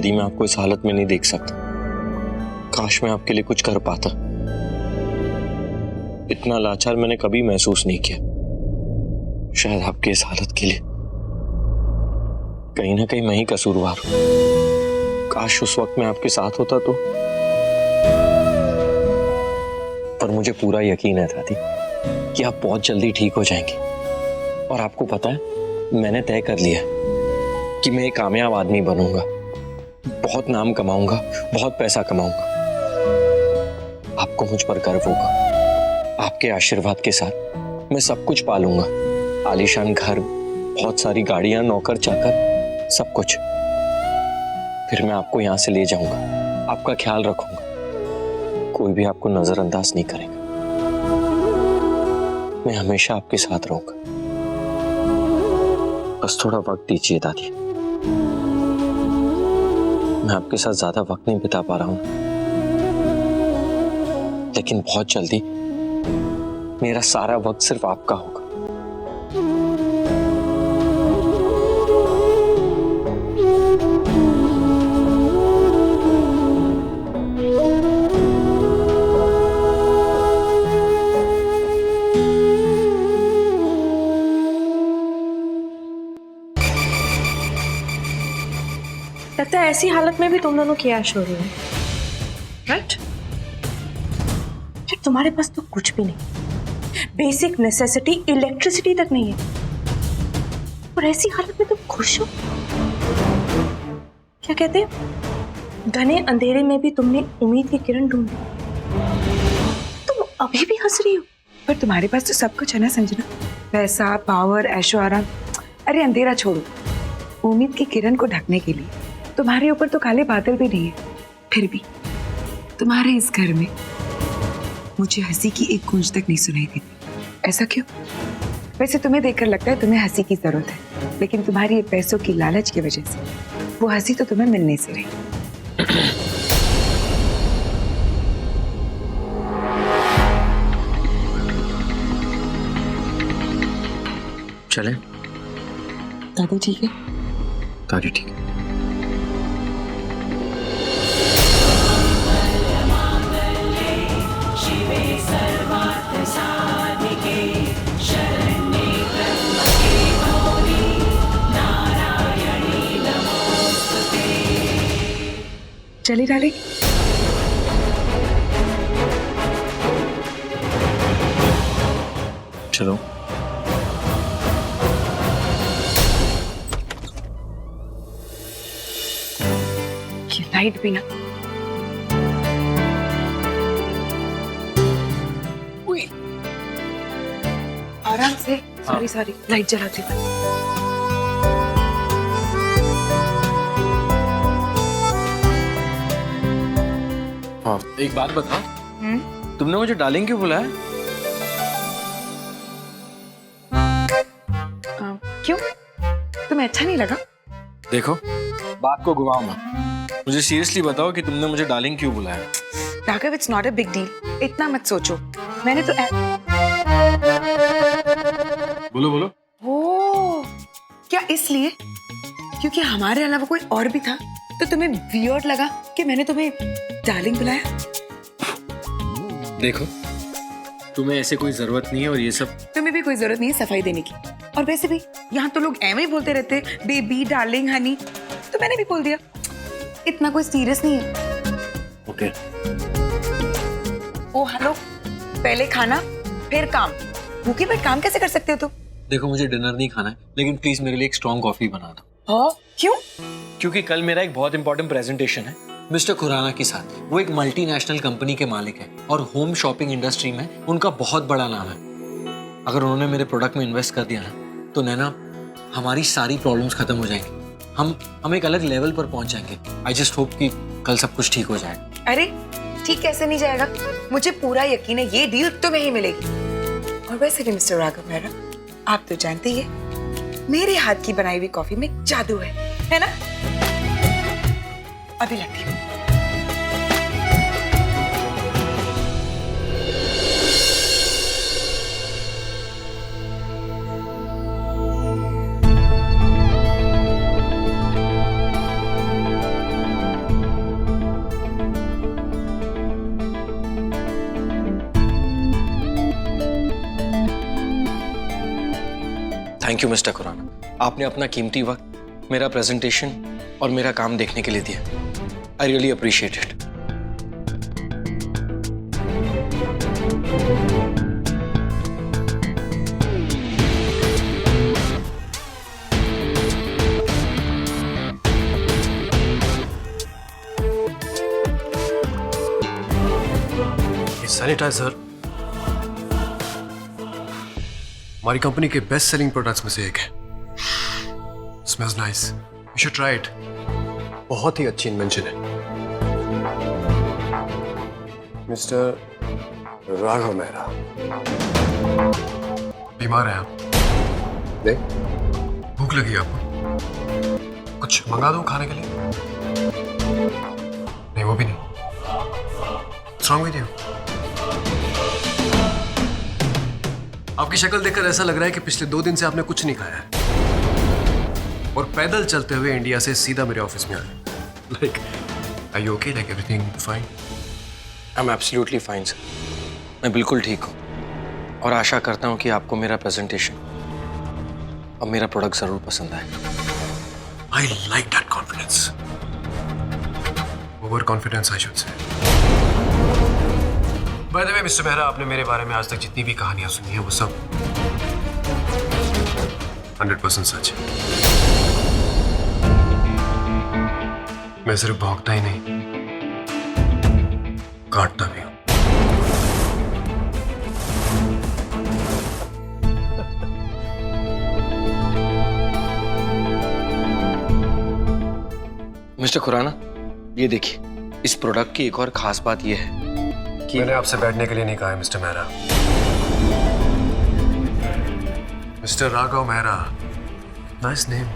दादी मैं आपको इस हालत में नहीं देख सकता। काश मैं आपके लिए कुछ कर पाता। इतना लाचार मैंने कभी महसूस नहीं किया। शायद आपके इस हालत के लिए कहीं ना कहीं मैं ही कसूरवार हूं। काश उस वक्त मैं आपके साथ होता तो। पर मुझे पूरा यकीन है दादी कि आप बहुत जल्दी ठीक हो जाएंगे। और आपको पता है मैंने तय कर लिया कि मैं एक कामयाब आदमी बनूंगा, बहुत नाम कमाऊंगा, बहुत पैसा कमाऊंगा। आपको मुझ पर गर्व होगा। आपके आशीर्वाद के साथ मैं सब कुछ पालूंगा, आलीशान घर, बहुत सारी गाड़ियां, नौकर चाकर, सब कुछ। फिर मैं आपको यहां से ले जाऊंगा, आपका ख्याल रखूंगा, कोई भी आपको नजरअंदाज नहीं करेगा। मैं हमेशा आपके साथ रहूंगा। बस थोड़ा वक्त दीजिए दादी। मैं आपके साथ ज्यादा वक्त नहीं बिता पा रहा हूं, लेकिन बहुत जल्दी मेरा सारा वक्त सिर्फ आपका होगा। लगता है ऐसी हालत में भी तुम दोनों की ऐश हो रही है, राइट? फिर तुम्हारे पास तो कुछ भी नहीं, बेसिक नेसेसिटी इलेक्ट्रिसिटी तक नहीं है, और ऐसी हालत में तुम खुश हो? क्या कहते हैं, घने अंधेरे में भी तुमने उम्मीद की किरण ढूंढी। तुम अभी भी हंस रही हो। पर तुम्हारे पास तो सब कुछ है ना संजना, पैसा, पावर, ऐशो आराम। अरे अंधेरा छोड़ो, उम्मीद की किरण को ढकने के लिए तुम्हारे ऊपर तो काले बादल भी नहीं है, फिर भी तुम्हारे इस घर में मुझे हंसी की एक गूंज तक नहीं सुनाई देती। ऐसा क्यों? वैसे तुम्हें देखकर लगता है तुम्हें हंसी की जरूरत है, लेकिन तुम्हारी ये पैसों की लालच की वजह से वो हंसी तो तुम्हें मिलने से रही। चलें? दादी ठीक है? दादी ठीक है। चली डालेगी? चलो। ये लाइट भी ना। उई, आराम से। सॉरी लाइट जलाती हूँ। हाँ, एक बात बताओ, तुमने मुझे डार्लिंग क्यों बुलाया? क्यों? तुम्हें अच्छा नहीं लगा? देखो, बात को घुमाओ मत। मुझे सीरियसली बताओ कि तुमने मुझे डार्लिंग क्यों बुलाया? Raghav, it's not a big deal, इतना मत सोचो। मैंने तो बोलो बोलो। ओ, क्या इसलिए क्योंकि हमारे अलावा कोई और भी था तो तुम्हें वियर्ड लगा कि मैंने तुम्हें डार्लिंग बुलाया? देखो, तुम्हें ऐसे कोई जरूरत नहीं है, और ये सब तुम्हें भी कोई जरूरत नहीं है सफाई देने की। और वैसे भी यहाँ तो लोग ऐਵੇਂ ही बोलते रहते, बेबी, डार्लिंग, हनी, तो मैंने भी बोल दिया। इतना कोई सीरियस नहीं है। ओके। ओ हेलो, पहले खाना फिर काम। भूखे पेट काम कैसे कर सकते हो तुम? देखो, मुझे डिनर नहीं खाना है, लेकिन प्लीज मेरे लिए एक स्ट्रॉन्ग कॉफी बना दो। हाँ, क्यों? क्योंकि कल मेरा एक बहुत इंपॉर्टेंट प्रेजेंटेशन है मिस्टर खुराना के साथ। वो एक मल्टीनेशनल कंपनी के मालिक है और होम शॉपिंग इंडस्ट्री में उनका बहुत बड़ा नाम है। अगर उन्होंने मेरे प्रोडक्ट में इन्वेस्ट कर दिया ना, तो नैना, हमारी सारी प्रॉब्लम्स खत्म हो जाएंगी। हम एक अलग लेवल पर पहुंच जाएंगे। आई जस्ट होप कि कल सब कुछ ठीक हो जाएगा। अरे ठीक कैसे नहीं जाएगा? मुझे पूरा यकीन है ये डील तुम्हें ही मिलेगी। और वैसे भी मिस्टर राघव मेहरा, आप तो जानते ही है मेरे हाथ की बनाई हुई कॉफी में जादू है ना? अभी लाती हूँ। थैंक यू मिस्टर खुराना, आपने अपना कीमती वक्त मेरा प्रेजेंटेशन और मेरा काम देखने के लिए दिया। I really appreciate it. Sanitiser हमारी कंपनी के बेस्ट सेलिंग प्रोडक्ट्स में से एक है। Smells nice, you should try it. बहुत ही अच्छी इन्वेंशन है। मिस्टर राघव मेहरा, बीमार हैं आप? नहीं? भूख लगी आपको? कुछ मंगा दूं खाने के लिए? नहीं, वो भी नहीं। What's wrong with you? आपकी शक्ल देखकर ऐसा लग रहा है कि पिछले 2 दिन से आपने कुछ नहीं खाया है और पैदल चलते हुए इंडिया से सीधा मेरे ऑफिस में आए। Like, are you okay? Like everything fine? I am absolutely fine sir, मैं बिल्कुल ठीक हूँ और आशा करता हूँ कि आपको मेरा प्रेजेंटेशन और मेरा प्रोडक्ट जरूर पसंद आए। I like that confidence, over confidence I should say. By the way mister Mehra, आपने मेरे बारे में आज तक जितनी भी कहानियां सुनी है वो सब 100% सच है। मैं सिर्फ भौंकता ही नहीं, काटता भी हूं। मिस्टर खुराना, ये देखिए, इस प्रोडक्ट की एक और खास बात यह है कि मैंने आपसे बैठने के लिए नहीं कहा है mister Mehra. Mister Raghav Mehra, nice name,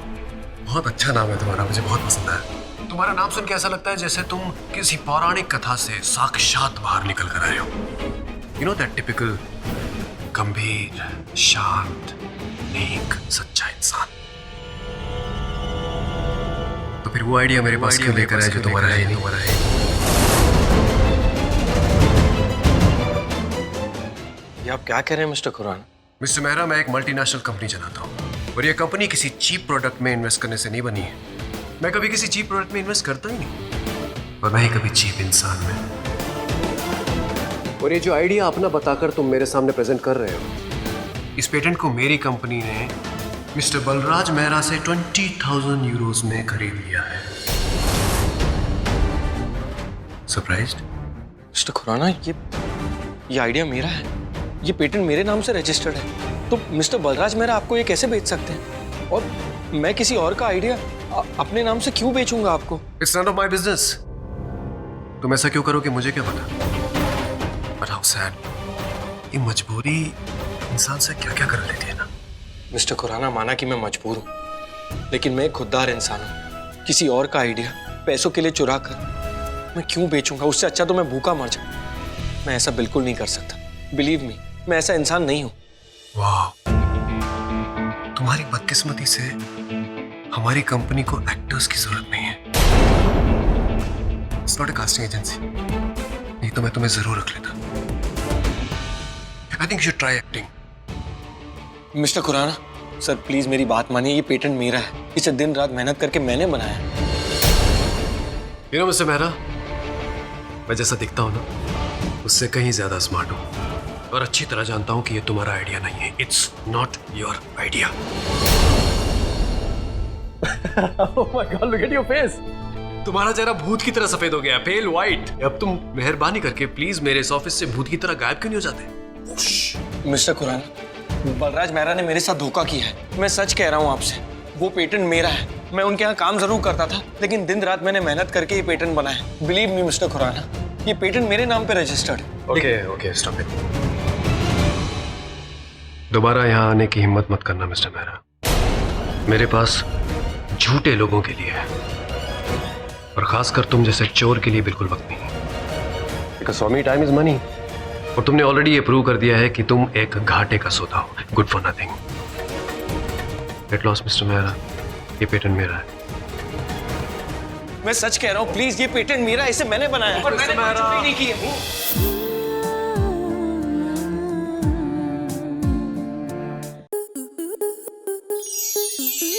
बहुत अच्छा नाम है तुम्हारा, मुझे बहुत पसंद है। तुम्हारा नाम सुन के ऐसा लगता है जैसे तुम किसी पौराणिक कथा से साक्षात बाहर निकल कर आए हो। यू नो दैट टिपिकल गंभीर, शांत, नेक, सच्चा इंसान। तो फिर वो आइडिया मेरे पास क्यों लेकर आए जो तुम्हारा है नहीं? तुम्हारा है ये आप क्या कह रहे हैं मिस्टर खुराना? मिस्टर मेहरा, मैं एक मल्टीनेशनल कंपनी चलाता हूँ और ये कंपनी किसी चीप प्रोडक्ट में इन्वेस्ट करने से नहीं बनी है। मैं कभी किसी चीप प्रोडक्ट में इन्वेस्ट करता ही नहीं और ना ही कभी चीप इंसान में। और ये जो आइडिया अपना बताकर तुम मेरे सामने प्रेजेंट कर रहे हो, इस पेटेंट को मेरी कंपनी ने मिस्टर बलराज मेहरा से 20,000 यूरोज में खरीद लिया है। सरप्राइज्ड? मिस्टर खुराना, ये आइडिया मेरा है, ये पेटेंट मेरे नाम से रजिस्टर्ड है, तो मिस्टर बलराज मेहरा आपको ये कैसे बेच सकते हैं? और मैं किसी और का आइडिया अपने नाम से क्यों बेचूंगा आपको? It's not of my business. तुम ऐसा क्यों करोगे मुझे क्या पता। बट हाउ सैड, ये मजबूरी इंसान से क्या क्या कर लेती है ना। मिस्टर खुराना, माना कि मैं मजबूर हूं, लेकिन मैं एक खुददार इंसान हूं। किसी और का आइडिया पैसों के लिए चुरा कर मैं क्यों बेचूंगा? उससे अच्छा तो मैं भूखा मर जाऊं। मैं ऐसा बिल्कुल नहीं कर सकता। बिलीव मी, मैं ऐसा इंसान नहीं हूं। वाह, तुम्हारी बदकिस्मती से हमारी कंपनी को एक्टर्स की जरूरत नहीं है। It's not a casting agency, नहीं तो मैं तुम्हें जरूर रख लेता। I think you should try acting. Mister Khurana sir, please मेरी बात मानिए, ये पेटेंट मेरा है, इसे दिन रात मेहनत करके मैंने बनाया। यू नो मिस्टर मेहरा, मैं जैसा दिखता हूं ना, उससे कहीं ज्यादा स्मार्ट हूं और अच्छी तरह जानता हूं कि ये तुम्हारा आइडिया नहीं है। It's not your idea. Oh my God, look at your face. तुम्हारा चेहरा भूत की तरह सफेद हो गया, पेल व्हाइट। अब तुम मेहरबानी करके प्लीज मेरे इस ऑफिस से भूत की तरह गायब क्यों नहीं हो जाते? मिस्टर खुराना, बलराज मेहरा ने मेरे साथ धोखा किया है। मैं सच कह रहा हूं आपसे, वो पेटेंट मेरा है। मैं उनके यहाँ काम जरूर करता था, लेकिन दिन रात मैंने मेहनत करके ये पेटेंट बनाया। बिलीव मी मिस्टर खुराना, ये पेटेंट मेरे नाम पे रजिस्टर्ड है। Okay, stop it. दोबारा यहाँ आने की हिम्मत मत करना मिस्टर मेहरा। मेरे पास झूठे लोगों के लिए है और खासकर तुम जैसे चोर के लिए बिल्कुल वक्त नहीं। Because for me time is money और तुमने ऑलरेडी ये प्रूव कर दिया है कि तुम एक घाटे का सौदा हो, good for nothing. Get lost mister Mehra, ये पेटेंट मेरा है। मैं सच कह रहा हूँ, प्लीज, ये पेटेंट मेरा है, इसे मैंने बनाया और मैंने कुछ भी नहीं किया।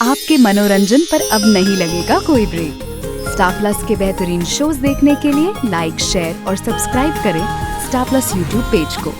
आपके मनोरंजन पर अब नहीं लगेगा कोई ब्रेक। स्टार प्लस के बेहतरीन शोज देखने के लिए लाइक, शेयर और सब्सक्राइब करें स्टार प्लस यूट्यूब पेज को।